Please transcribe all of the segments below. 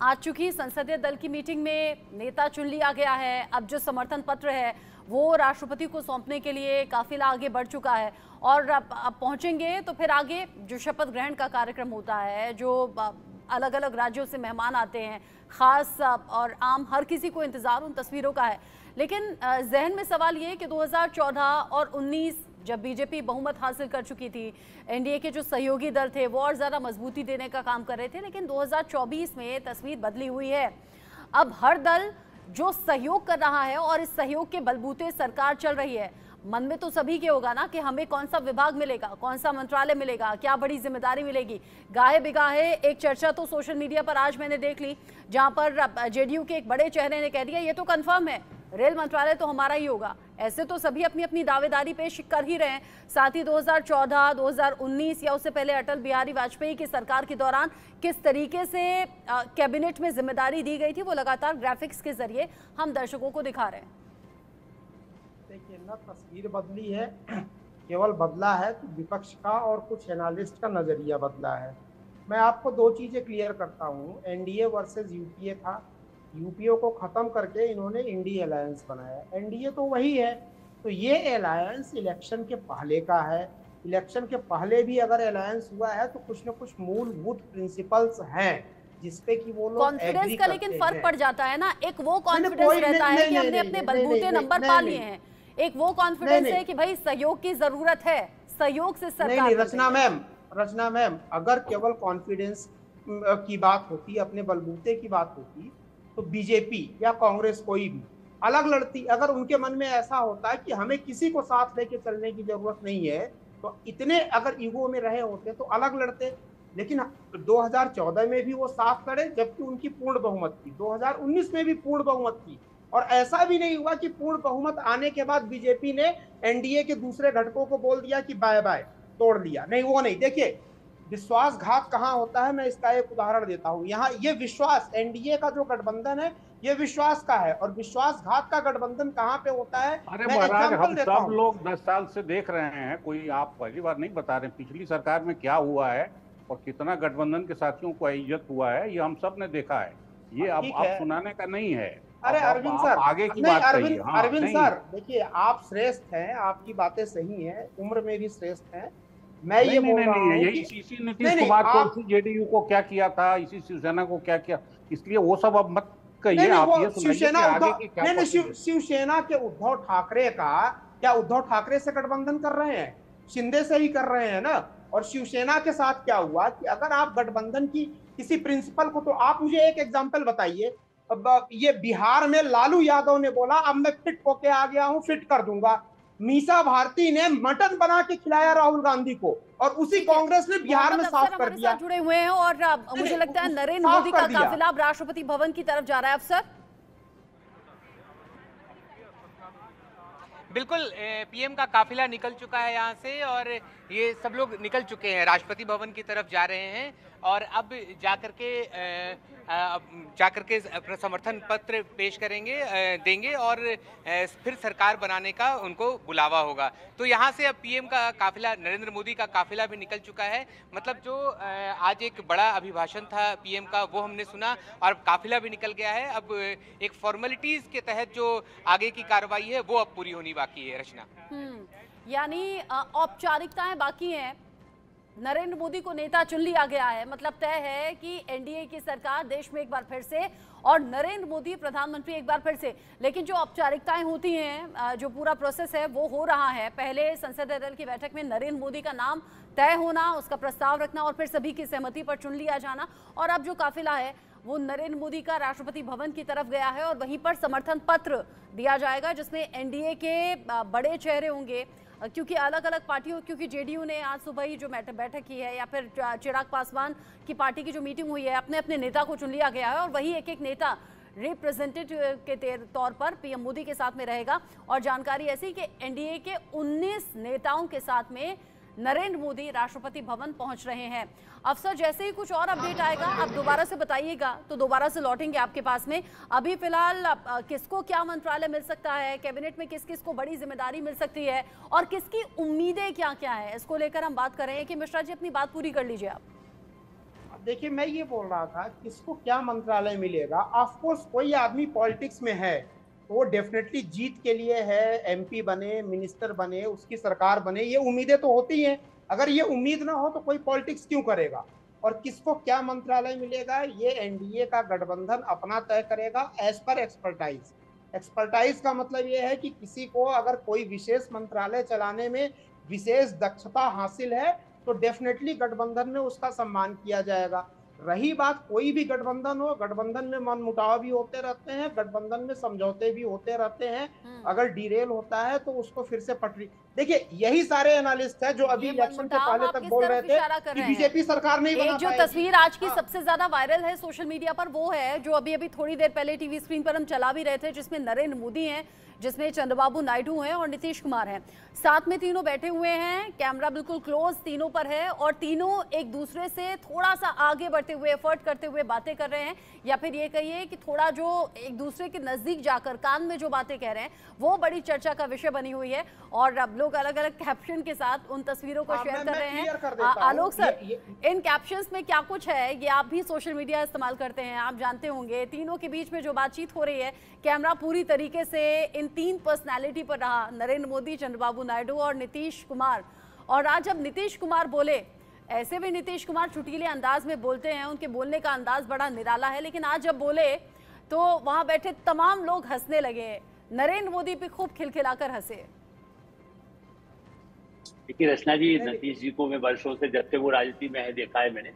आज चूंकि संसदीय दल की मीटिंग में नेता चुन लिया गया है, अब जो समर्थन पत्र है वो राष्ट्रपति को सौंपने के लिए काफिला आगे बढ़ चुका है और अब पहुंचेंगे तो फिर आगे जो शपथ ग्रहण का कार्यक्रम होता है, जो अलग अलग राज्यों से मेहमान आते हैं, खास और आम हर किसी को इंतजार उन तस्वीरों का है। लेकिन जहन में सवाल ये कि 2014 और 19 जब बीजेपी बहुमत हासिल कर चुकी थी, एनडीए के जो सहयोगी दल थे वो और ज़्यादा मजबूती देने का काम कर रहे थे, लेकिन 2024 में तस्वीर बदली हुई है। अब हर दल जो सहयोग कर रहा है और इस सहयोग के बलबूते सरकार चल रही है। मन में तो सभी के होगा ना कि हमें कौन सा विभाग मिलेगा, कौन सा मंत्रालय मिलेगा, क्या बड़ी जिम्मेदारी मिलेगी। गाहे बिगाहे एक चर्चा तो सोशल मीडिया पर आज मैंने देख ली, जहां पर जेडीयू के एक बड़े चेहरे ने कह दिया ये तो कंफर्म है, रेल मंत्रालय तो हमारा ही होगा। ऐसे तो सभी अपनी अपनी दावेदारी पेश कर ही रहे हैं। साथ ही 2014, 2019 या उससे पहले अटल बिहारी वाजपेयी की सरकार के दौरान किस तरीके से कैबिनेट में जिम्मेदारी दी गई थी वो लगातार ग्राफिक्स के जरिए हम दर्शकों को दिखा रहे हैं। देखिए ना, तस्वीर बदली है, केवल बदला है तो विपक्ष का और कुछ एनालिस्ट का नजरिया बदला है। मैं आपको दो चीजें क्लियर करता हूँ। एनडीए वर्सेस यूपीए था, यूपीए को खत्म करके इन्होंने इंडिया अलायंस बनाया। एनडीए तो वही है, तो ये अलायंस इलेक्शन के पहले का है। इलेक्शन के पहले भी अगर अलायंस हुआ है तो कुछ न कुछ मूलभूत प्रिंसिपल्स हैं जिसपे कि वो लोग कॉन्फिडेंस का लेकिन फर्क पड़ जाता है ना। एक वो कॉन्फिडेंस रहता है कि हमने अपने बलबूते नंबर पा लिए हैं, एक वो कॉन्फिडेंस है कि भाई सहयोग की जरूरत है, सहयोग से सरकार। नहीं, रचना मैम, अगर केवल कॉन्फिडेंस की बात होती, अपने बलबूते की बात होती, तो बीजेपी या कांग्रेस कोई भी अलग लड़ती। अगर उनके मन में ऐसा होता है कि हमें किसी को साथ लेके चलने की जरूरत नहीं है, तो इतने अगर ईगो में रहे होते तो अलग लड़ते। लेकिन 2014 में भी वो साथ लड़े जबकि उनकी पूर्ण बहुमत थी, 2019 में भी पूर्ण बहुमत थी, और ऐसा भी नहीं हुआ कि पूर्ण बहुमत आने के बाद बीजेपी ने एनडीए के दूसरे घटकों को बोल दिया कि बाय बाय, तोड़ लिया। नहीं, वो नहीं। देखिए, विश्वासघात कहाँ होता है, मैं इसका एक उदाहरण देता हूँ। यहाँ ये विश्वास, एनडीए का जो गठबंधन है ये विश्वास का है, और विश्वासघात का गठबंधन कहाँ पे होता है? अरे महाराज, हम सब लोग 10 साल से देख रहे हैं, कोई आप पहली बार नहीं बता रहे। पिछली सरकार में क्या हुआ है और कितना गठबंधन के साथियों को इज्जत हुआ है, ये हम सब ने देखा है। ये अब आप सुनाने का नहीं है। अरे अरविंद सर, आगे की बात कहिए। अरविंद सर, देखिए, आप श्रेष्ठ हैं, आपकी बातें सही हैं, उम्र में भी श्रेष्ठ हैं। मैं ये बोल रहा हूं यही इसी नीतीश कुमार को, इसी जेडीयू को क्या किया था, इसी शिवसेना को क्या किया, इसलिए वो सब अब मत कहिए। आप ये शिवसेना, शिवसेना के उद्धव ठाकरे का क्या उद्धव ठाकरे से गठबंधन कर रहे हैं? शिंदे से ही कर रहे हैं ना। और शिवसेना के साथ क्या हुआ कि अगर आप गठबंधन की किसी प्रिंसिपल को, तो आप मुझे एक एग्जांपल बताइए। अब ये बिहार में लालू यादव ने बोला अब मैं फिट होके आ गया हूं, फिट कर दूंगा। मीसा भारती ने मटन बना के खिलाया राहुल गांधी को, और उसी कांग्रेस ने बिहार में साफ कर दिया। जुड़े हुए हैं और मुझे लगता है नरेंद्र मोदी का काफिला राष्ट्रपति भवन की तरफ जा रहा है। अफसर, बिल्कुल, पीएम का काफिला निकल चुका है यहाँ से, और ये सब लोग निकल चुके हैं, राष्ट्रपति भवन की तरफ जा रहे हैं। और अब जाकर के समर्थन पत्र पेश करेंगे, देंगे, और फिर सरकार बनाने का उनको बुलावा होगा। तो यहाँ से अब पीएम का काफिला, नरेंद्र मोदी का काफिला भी निकल चुका है। मतलब जो आज एक बड़ा अभिभाषण था पीएम का, वो हमने सुना, और काफिला भी निकल गया है। अब एक फॉर्मेलिटीज के तहत जो आगे की कार्रवाई है वो अब पूरी होनी बाकी है। रचना, यानी औपचारिकताएं बाकी हैं। नरेंद्र मोदी को नेता चुन लिया गया है, मतलब तय है कि एनडीए की सरकार देश में एक बार फिर से, और नरेंद्र मोदी प्रधानमंत्री एक बार फिर से। लेकिन जो औपचारिकताएं होती हैं, जो पूरा प्रोसेस है वो हो रहा है। पहले संसदीय दल की बैठक में नरेंद्र मोदी का नाम तय होना, उसका प्रस्ताव रखना, और फिर सभी की सहमति पर चुन लिया जाना। और अब जो काफिला है वो नरेंद्र मोदी का राष्ट्रपति भवन की तरफ गया है, और वहीं पर समर्थन पत्र दिया जाएगा जिसमें एनडीए के बड़े चेहरे होंगे, क्योंकि अलग अलग पार्टियों, क्योंकि जेडीयू ने आज सुबह ही जो बैठक की है, या फिर चिराग पासवान की पार्टी की जो मीटिंग हुई है, अपने अपने नेता को चुन लिया गया है, और वही एक एक नेता रिप्रेजेंटेटिव के तौर पर पीएम मोदी के साथ में रहेगा। और जानकारी ऐसी कि एनडीए के 19 नेताओं के साथ में नरेंद्र मोदी राष्ट्रपति भवन पहुंच रहे हैं। अफसर, जैसे ही कुछ और अपडेट आएगा आप दोबारा से बताइएगा, तो दोबारा से लौटेंगे आपके पास में। अभी फिलहाल किसको क्या मंत्रालय मिल सकता है, कैबिनेट में किस किस को बड़ी जिम्मेदारी मिल सकती है, और किसकी उम्मीदें क्या क्या है, इसको लेकर हम बात कर रहे हैं। कि मिश्रा जी, अपनी बात पूरी कर लीजिए आप। देखिए, मैं ये बोल रहा था किसको क्या मंत्रालय मिलेगा। ऑफ कोर्स कोई आदमी पॉलिटिक्स में है तो वो डेफिनेटली जीत के लिए है, एमपी बने, मिनिस्टर बने, उसकी सरकार बने, ये उम्मीदें तो होती हैं। अगर ये उम्मीद ना हो तो कोई पॉलिटिक्स क्यों करेगा। और किसको क्या मंत्रालय मिलेगा ये एनडीए का गठबंधन अपना तय करेगा एज पर एक्सपर्टाइज। एक्सपर्टाइज का मतलब ये है कि किसी को अगर कोई विशेष मंत्रालय चलाने में विशेष दक्षता हासिल है तो डेफिनेटली गठबंधन में उसका सम्मान किया जाएगा। रही बात कोई भी गठबंधन हो, गठबंधन में मनमुटाव भी होते रहते हैं, गठबंधन में समझौते भी होते रहते हैं। अगर डिरेल होता है तो उसको फिर से पटरी। देखिए, यही सारे एनालिस्ट है जो अभी इलेक्शन के पहले तक बोल रहे थे कि बीजेपी सरकार नहीं बना पाएगी। जो तस्वीर आज की सबसे ज्यादा वायरल है सोशल मीडिया पर वो है जो अभी अभी थोड़ी देर पहले टीवी स्क्रीन पर हम चला भी रहे थे, जिसमें नरेंद्र मोदी हैं, जिसमें चंद्रबाबू नायडू हैं और नीतीश कुमार हैं। साथ में तीनों बैठे हुए हैं, कैमरा बिल्कुल क्लोज तीनों पर है और तीनों एक दूसरे से थोड़ा सा आगे बढ़ते हुए, एफर्ट करते हुए बातें कर रहे हैं, या फिर ये कहिए कि थोड़ा जो एक दूसरे के नजदीक जाकर कान में जो बातें कह रहे हैं वो बड़ी चर्चा का विषय बनी हुई है। और अब लोग अलग अलग कैप्शन के साथ उन तस्वीरों को शेयर कर रहे हैं। आलोक सर, इन कैप्शंस में क्या कुछ है, ये आप भी सोशल मीडिया इस्तेमाल करते हैं, आप जानते होंगे। तीनों के बीच में जो बातचीत हो रही है, कैमरा पूरी तरीके से इन तीन पर्सनैलिटी पर रहा, नरेंद्र मोदी, चंद्रबाबू नायडू और नीतीश कुमार। और आज जब नीतीश कुमार बोले, ऐसे भी नीतीश कुमार चुटीले अंदाज में बोलते हैं, उनके बोलने का अंदाज बड़ा निराला है, लेकिन आज जब बोले तो वहां बैठे तमाम लोग हंसने लगे। नरेंद्र मोदी पे खूब खिलखिलाकर हंसे। देखिए रचना जी, नीतीश जी को मैं वर्षों से, जब से वो राजनीति में है, देखा है मैंने,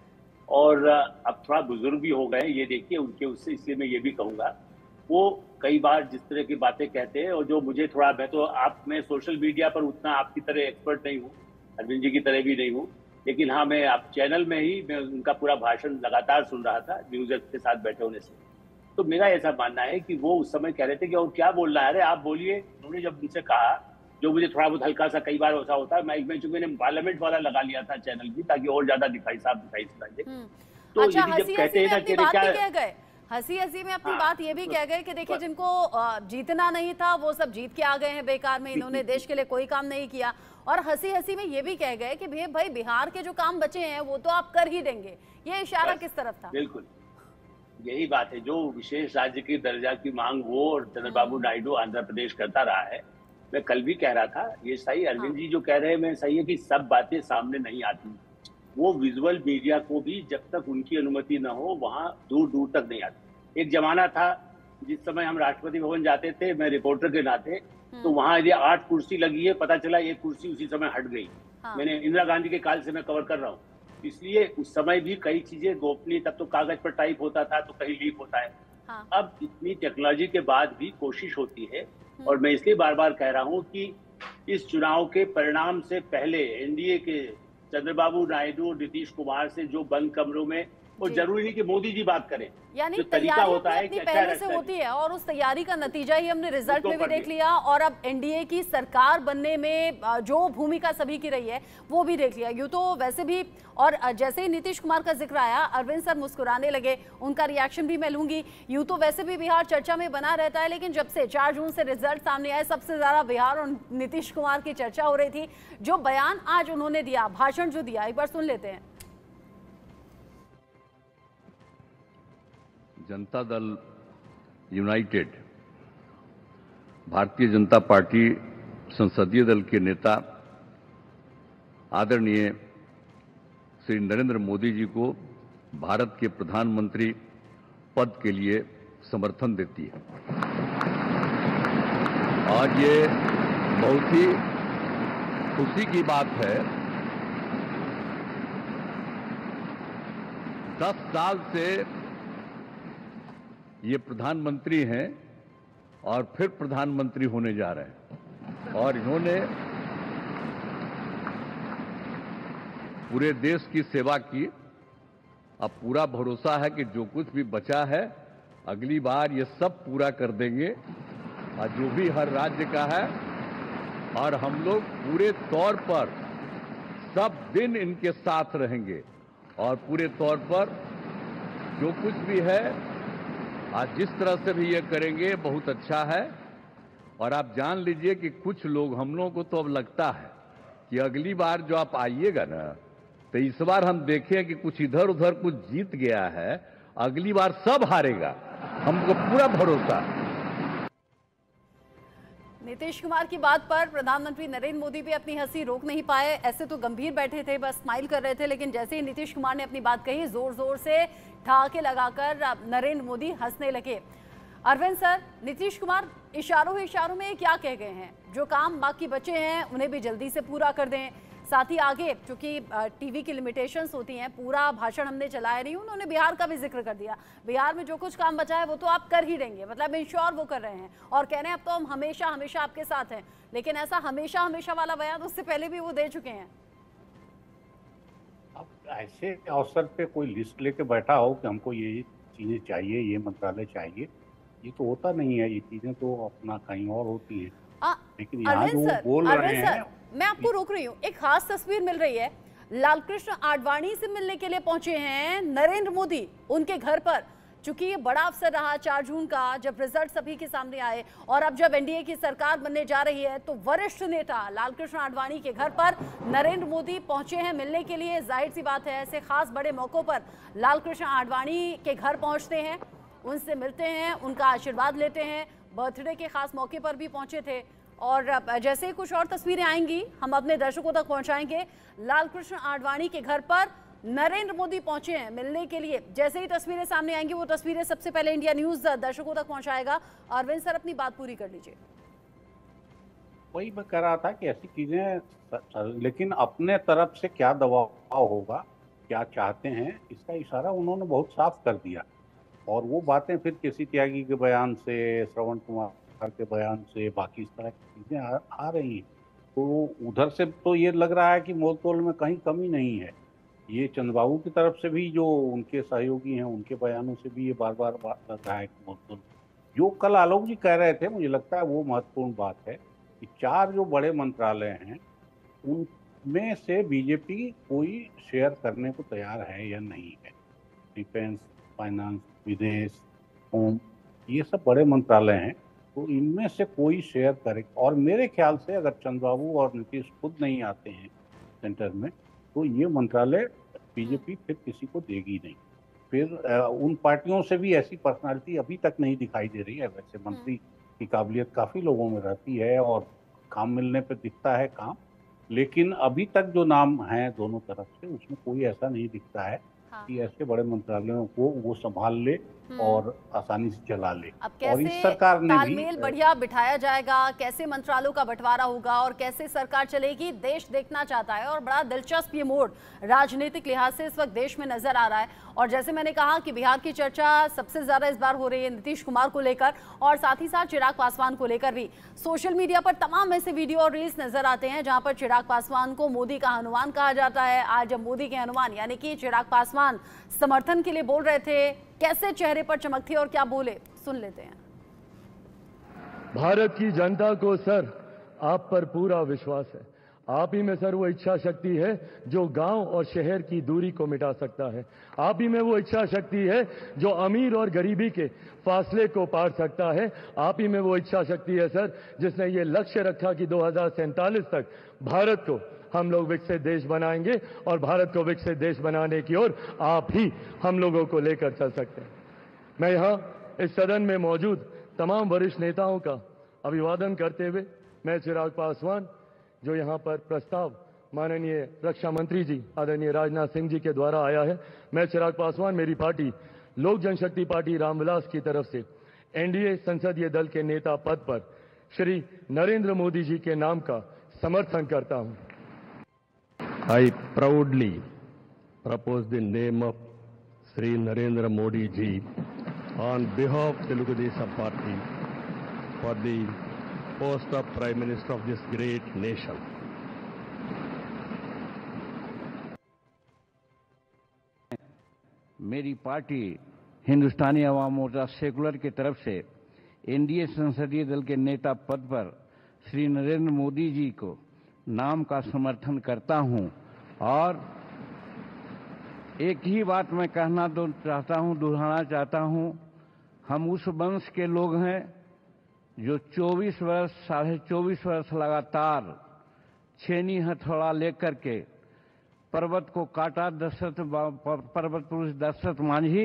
और अब थोड़ा बुजुर्ग भी हो गए, ये देखिए उनके उससे, इसलिए मैं ये भी कहूंगा, वो कई बार जिस तरह की बातें कहते हैं, और जो मुझे थोड़ा, मैं सोशल मीडिया पर उतना आपकी तरह एक्सपर्ट नहीं हूँ, अरविंद जी की तरह भी नहीं हूँ, लेकिन हाँ, मैं आप चैनल में ही मैं उनका पूरा भाषण लगातार सुन रहा था न्यूज के साथ बैठे होने से। तो मेरा ऐसा मानना है कि वो उस समय कह रहे थे कि और क्या बोल रहा है, अरे आप बोलिए। उन्होंने जब मुझसे कहा, जो मुझे थोड़ा बहुत हल्का सा, कई बार ऐसा होता है, मैंने पार्लियामेंट वाला लगा लिया था चैनल भी, ताकि और ज्यादा दिखाई सुनाई दे। तो अच्छा, जब कहते हैं ना कि क्या हंसी हंसी में अपनी बात ये भी कह गए कि देखिए, जिनको जीतना नहीं था वो सब जीत के आ गए हैं बेकार में, इन्होंने देश के लिए कोई काम नहीं किया। और हंसी हंसी में ये भी कह गए कि भाई बिहार के जो काम बचे हैं वो तो आप कर ही देंगे। ये इशारा किस तरफ था? बिल्कुल यही बात है, जो विशेष राज्य की दर्जा की मांग वो और चंद्रबाबू नायडू आंध्र प्रदेश करता रहा है। मैं कल भी कह रहा था, ये सही अरविंद जी जो कह रहे हैं, मैं सही है कि सब बातें सामने नहीं आती। वो विजुअल मीडिया को भी जब तक उनकी अनुमति न हो वहां दूर दूर तक नहीं आती। एक जमाना था जिस समय हम राष्ट्रपति भवन जाते थे, मैं रिपोर्टर के नाते, तो वहां यदि 8 कुर्सी लगी है, पता चला एक कुर्सी उसी समय हट गई। मैंने इंदिरा गांधी के काल से मैं कवर कर रहा हूँ, इसलिए उस समय भी कई चीजें गोपनीय, तब तो कागज पर टाइप होता था, तो कहीं लीक होता है। अब इतनी टेक्नोलॉजी के बाद भी कोशिश होती है, और मैं इसलिए बार बार कह रहा हूँ कि इस चुनाव के परिणाम से पहले एनडीए के चंद्रबाबू नायडू और नीतीश कुमार से जो बंद कमरों में, और जरूरी नहीं कि मोदी जी बात करें, यानी तैयारी होता है कि पहले से होती है, और उस तैयारी का नतीजा ही हमने रिजल्ट में भी देख लिया। और अब एनडीए की सरकार बनने में जो भूमिका सभी की रही है वो भी देख लिया। यूं तो वैसे भी, और जैसे ही नीतीश कुमार का जिक्र आया, अरविंद सर मुस्कुराने लगे, उनका रिएक्शन भी मैं लूंगी। यूं तो वैसे भी बिहार चर्चा में बना रहता है, लेकिन जब से 4 जून से रिजल्ट सामने आए, सबसे ज्यादा बिहार और नीतीश कुमार की चर्चा हो रही थी। जो बयान आज उन्होंने दिया, भाषण जो दिया, एक बार सुन लेते हैं। जनता दल यूनाइटेड, भारतीय जनता पार्टी संसदीय दल के नेता आदरणीय श्री नरेंद्र मोदी जी को भारत के प्रधानमंत्री पद के लिए समर्थन देती है। आज ये बहुत ही खुशी की बात है। 10 साल से ये प्रधानमंत्री हैं और फिर प्रधानमंत्री होने जा रहे हैं, और इन्होंने पूरे देश की सेवा की। अब पूरा भरोसा है कि जो कुछ भी बचा है अगली बार ये सब पूरा कर देंगे, और जो भी हर राज्य का है, और हम लोग पूरे तौर पर सब दिन इनके साथ रहेंगे, और पूरे तौर पर जो कुछ भी है आज जिस तरह से भी ये करेंगे बहुत अच्छा है। और आप जान लीजिए कि कुछ लोग, हम लोगों को तो अब लगता है कि अगली बार जो आप आइएगा ना, तो इस बार हम देखें कि कुछ इधर उधर कुछ जीत गया है, अगली बार सब हारेगा, हमको पूरा भरोसा। नीतीश कुमार की बात पर प्रधानमंत्री नरेंद्र मोदी भी अपनी हंसी रोक नहीं पाए। ऐसे तो गंभीर बैठे थे, बस स्माइल कर रहे थे, लेकिन जैसे ही नीतीश कुमार ने अपनी बात कही, जोर जोर से ठहाके लगाकर नरेंद्र मोदी हंसने लगे। अरविंद सर, नीतीश कुमार इशारों ही इशारों में क्या कह गए हैं? जो काम बाकी बचे हैं उन्हें भी जल्दी से पूरा कर दें, साथ ही आगे, क्योंकि टीवी की लिमिटेशंस होती हैं, पूरा भाषण हमने चलाया नहीं, उन्होंने बिहार का भी जिक्र कर दिया। बिहार में जो कुछ काम बचा है वो तो आप कर ही देंगे, मतलब इंश्योर वो कर रहे हैं और कह रहे हैं अब तो हम हमेशा हमेशा आपके साथ हैं। लेकिन ऐसा हमेशा हमेशा वाला बयान उससे पहले भी वो दे चुके हैं। अब ऐसे अवसर पे कोई लिस्ट लेके बैठा हो कि हमको ये चीजें चाहिए, ये मंत्रालय चाहिए, ये तो होता नहीं है। ये चीजें तो अपना कहीं और होती है। लेकिन यहाँ जो बोल रहे हैं, मैं आपको रोक रही हूँ, एक खास तस्वीर मिल रही है। लालकृष्ण आडवाणी से मिलने के लिए पहुंचे हैं नरेंद्र मोदी उनके घर पर। चूंकि ये बड़ा अवसर रहा 4 जून का, जब रिजल्ट सभी के सामने आए, और अब जब एनडीए की सरकार बनने जा रही है, तो वरिष्ठ नेता लालकृष्ण आडवाणी के घर पर नरेंद्र मोदी पहुंचे हैं मिलने के लिए। जाहिर सी बात है, ऐसे खास बड़े मौकों पर लालकृष्ण आडवाणी के घर पहुंचते हैं, उनसे मिलते हैं, उनका आशीर्वाद लेते हैं। बर्थडे के खास मौके पर भी पहुंचे थे। और जैसे ही कुछ और तस्वीरें आएंगी हम अपने दर्शकों तक पहुंचाएंगे। लालकृष्ण आडवाणी के घर पर नरेंद्र मोदी पहुंचे हैं मिलने के लिए। जैसे ही तस्वीरें सामने आएंगी वो तस्वीरें सबसे पहले इंडिया न्यूज दर्शकों तक पहुंचाएगा। अरविंद सर, अपनी बात पूरी कर लीजिए। वही मैं कह रहा था कि ऐसी चीजें, लेकिन अपने तरफ से क्या दबाव होगा, क्या चाहते हैं, इसका इशारा उन्होंने बहुत साफ कर दिया। और वो बातें फिर किसी त्यागी के बयान से, श्रवण कुमार के बयान से, बाकी इस तरह की चीजें आ रही हैं। तो उधर से तो ये लग रहा है कि मोलतोल में कहीं कमी नहीं है। ये चंद्रबाबू की तरफ से भी, जो उनके सहयोगी हैं, उनके बयानों से भी ये बार बार लग रहा है कि मोलतोल। जो कल आलोक जी कह रहे थे, मुझे लगता है वो महत्वपूर्ण बात है कि 4 जो बड़े मंत्रालय हैं उनमें से बीजेपी कोई शेयर करने को तैयार है या नहीं है। डिफेंस, फाइनेंस, विदेश, होम, ये सब बड़े मंत्रालय हैं, तो इनमें से कोई शेयर करे। और मेरे ख्याल से अगर चंद्रबाबू और नीतीश खुद नहीं आते हैं सेंटर में, तो ये मंत्रालय बीजेपी फिर किसी को देगी नहीं। फिर उन पार्टियों से भी ऐसी पर्सनालिटी अभी तक नहीं दिखाई दे रही है। वैसे मंत्री की काबिलियत काफी लोगों में रहती है और काम मिलने पे दिखता है काम, लेकिन अभी तक जो नाम है दोनों तरफ से, उसमें कोई ऐसा नहीं दिखता है कि ऐसे बड़े मंत्रालयों को वो संभाल ले और आसानी से चला ले। अब कैसे और इस सरकार ने तालमेल बढ़िया बिठाया जाएगा, कैसे मंत्रालयों का बंटवारा होगा और कैसे सरकार चलेगी, देश देखना चाहता है। और बड़ा दिलचस्प ये मोड़ राजनीतिक लिहाज से इस वक्त देश में नजर आ रहा है। और जैसे मैंने कहा कि बिहार की चर्चा सबसे ज्यादा इस बार हो रही है नीतीश कुमार को लेकर, और साथ ही साथ चिराग पासवान को लेकर भी। सोशल मीडिया पर तमाम ऐसे वीडियो और रील्स नजर आते हैं जहां पर चिराग पासवान को मोदी का हनुमान कहा जाता है। आज जब मोदी के हनुमान यानी कि चिराग पासवान समर्थन के लिए बोल रहे थे, कैसे चेहरे पर चमक थी और क्या बोले, सुन लेते हैं। भारत की जनता को सर आप पर पूरा विश्वास है। आप ही में सर वो इच्छा शक्ति है जो गांव और शहर की दूरी को मिटा सकता है। आप ही में वो इच्छा शक्ति है जो अमीर और गरीबी के फासले को पार सकता है। आप ही में वो इच्छा शक्ति है सर जिसने ये लक्ष्य रखा कि 2047 तक भारत को हम लोग विकसित देश बनाएंगे, और भारत को विकसित देश बनाने की ओर आप ही हम लोगों को लेकर चल सकते हैं। मैं यहाँ इस सदन में मौजूद तमाम वरिष्ठ नेताओं का अभिवादन करते हुए, मैं चिराग पासवान जो यहाँ पर प्रस्ताव माननीय रक्षा मंत्री जी आदरणीय राजनाथ सिंह जी के द्वारा आया है, मैं चिराग पासवान मेरी पार्टी लोक जनशक्ति पार्टी रामविलास की तरफ से एनडीए संसदीय दल के नेता पद पर श्री नरेंद्र मोदी जी के नाम का समर्थन करता हूँ। I proudly propose the name of Sri Narendra Modi ji on behalf of Telugu Desam Party for the post of Prime Minister of this great nation. मेरी पार्टी हिंदुस्तानी अवाम मोर्चा सेकुलर की तरफ से एनडीए संसदीय दल के नेता पद पर श्री नरेंद्र मोदी जी को नाम का समर्थन करता हूं। और एक ही बात मैं कहना दोहराना चाहता हूं, हम उस वंश के लोग हैं जो 24 वर्ष, 24.5 वर्ष लगातार छेनी हथौड़ा लेकर के पर्वत को काटा पर्वत पुरुष दशरथ मांझी,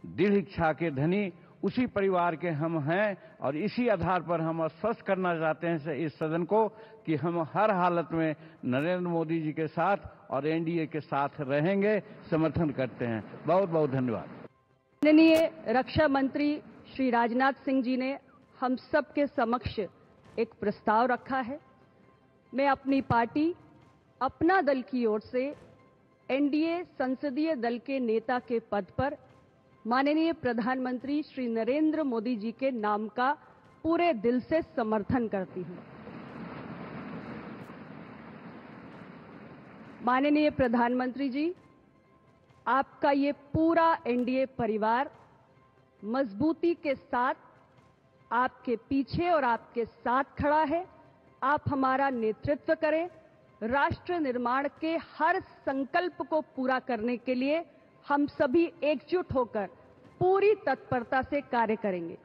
दृढ़ इच्छा के धनी उसी परिवार के हम हैं और इसी आधार पर हम आश्वस्त करना चाहते हैं इस सदन को कि हम हर हालत में नरेंद्र मोदी जी के साथ और एनडीए के साथ रहेंगे, समर्थन करते हैं। बहुत बहुत धन्यवाद। माननीय रक्षा मंत्री श्री राजनाथ सिंह जी ने हम सबके समक्ष एक प्रस्ताव रखा है। मैं अपनी पार्टी, अपना दल की ओर से एनडीए संसदीय दल के नेता के पद पर माननीय प्रधानमंत्री श्री नरेंद्र मोदी जी के नाम का पूरे दिल से समर्थन करती हूं। माननीय प्रधानमंत्री जी, आपका ये पूरा एनडीए परिवार मजबूती के साथ आपके पीछे और आपके साथ खड़ा है। आप हमारा नेतृत्व करें। राष्ट्र निर्माण के हर संकल्प को पूरा करने के लिए हम सभी एकजुट होकर पूरी तत्परता से कार्य करेंगे।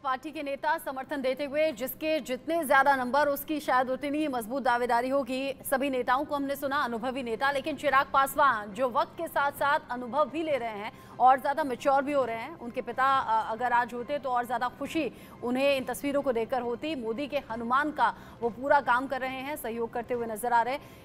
पार्टी के नेता समर्थन देते हुए जिसके जितने ज्यादा नंबर उसकी शायद उतनी मजबूत दावेदारी होगी। सभी नेताओं को हमने सुना, अनुभवी नेता, लेकिन चिराग पासवान जो वक्त के साथ साथ अनुभव भी ले रहे हैं और ज्यादा मैच्योर भी हो रहे हैं। उनके पिता अगर आज होते तो और ज्यादा खुशी उन्हें इन तस्वीरों को देखकर होती। मोदी के हनुमान का वो पूरा काम कर रहे हैं, सहयोग करते हुए नजर आ रहे हैं।